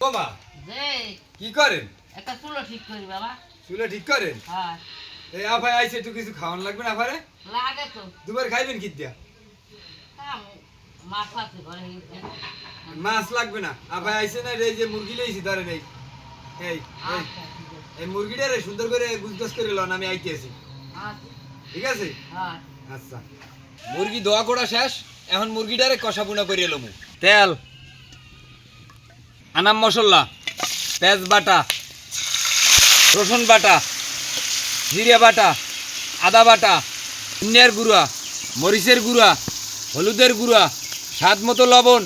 বাবা যে কি করেন? একটা চুলো ঠিক করি বাবা। চুলে ঠিক করেন? হ্যাঁ এই আফাই আইছে, একটু কিছু খাওয়ান লাগবে না আফারে? লাগে তো। দুবার খাইবেন কি দিয়া? মাছ আছে ঘরে গেছে। মাছ লাগবে না, আফাই আইছে না, এই যে মুরগি লইছি ধরেন, এই এই এই আচ্ছা ঠিক আছে। এই মুরগিটারে সুন্দর করে গুজগাছ করে লন, আমি আইতেছি। আচ্ছা ঠিক আছে? হ্যাঁ আচ্ছা, মুরগি দোয়া করা শেষ, এখন মুরগিটারে কষা বুনা করে লমু। তেল, আনাম মশলা, পেঁয়াজ বাটা, রসুন বাটা, জিরে বাটা, আদা বাটা, ধনিয়ার গুঁড়া, মরিচের গুঁড়া, হলুদের গুঁড়া, স্বাদ মতো লবণ।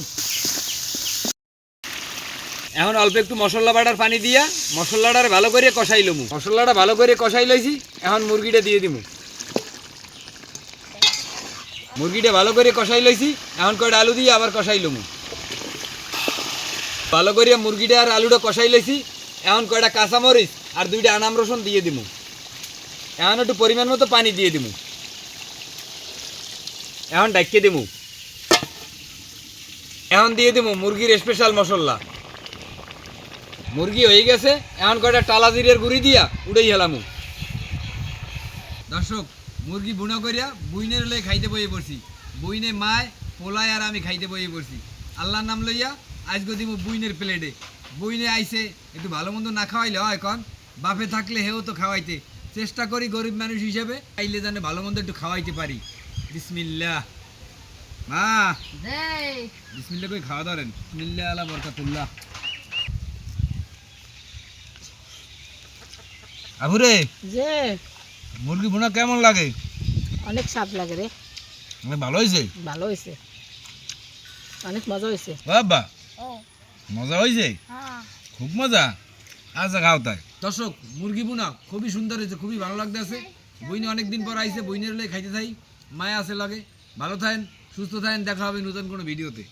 এখন অল্প একটু মশলা বাটার পানি দিয়া মশলাটার ভালো করে কষাই লমু। মশলাটা ভালো করে কষাই লইছি, এখন মুরগিটা দিয়ে দিমু। মুরগিটা ভালো করে কষাই লইছি, এখন কয়টা আলু দিয়ে আবার কষাই লমু। ভালো করে মুরগিটা আর আলুটা কষাই লইছি, এখন কয়টা কাঁচামরিচ আর 2টা আনাম রসুন দিয়ে দিমু। এখন একটু পরিমাণ মতো পানি দিয়ে দিমু। এখন ঢাকিয়ে দিমু। এখন দিয়ে দিমু মুরগির স্পেশাল মশলা। মুরগি হয়ে গেছে, এখন কয়টা টালা জিরের গুঁড়ি দিয়া উড়েই হেলামু। দর্শক, মুরগি বুনা করিয়া বুইনের লই খাইতে বইয়ে পড়ছি। বুইনে মায় পোলায় আর আমি খাইতে বইয়ে পড়ছি। আল্লাহর নাম লইয়া আজকে দিব বুইনের প্লেটে। বুইনে আইছে, একটু ভালো মন্দ না খাওয়াইলে হয় কন? বাপে থাকলে হেও তো খাওয়াইতে চেষ্টা করি, গরিব মানুষ হিসেবে আইলে জানে ভালো মন্দ একটু খাওয়াইতে পারি। বিসমিল্লাহ মা, যে বিসমিল্লাহ কই খাওয়া ধরেন। বিসমিল্লাহ আলা বরকাতুল্লাহ। আবুরে, যে মুরগি ভুনা কেমন লাগে? অনেক স্বাদ লাগে রে। ভালো হয়েছে? ভালো হয়েছে, অনেক মজা হয়েছে। বাবা মজা হয়েছে, হ্যাঁ খুব মজা। আচ্ছা খাও তাই। দর্শক, মুরগি বুনা খুবই সুন্দর হয়েছে, খুবই ভালো লাগতেছে। বইনে অনেকদিন পর আইছে, বইনের লে খাইতে থাই, মায়া আছে লাগে। ভালো থাকেন, সুস্থ থাকেন, দেখা হবে নতুন কোনো ভিডিওতে।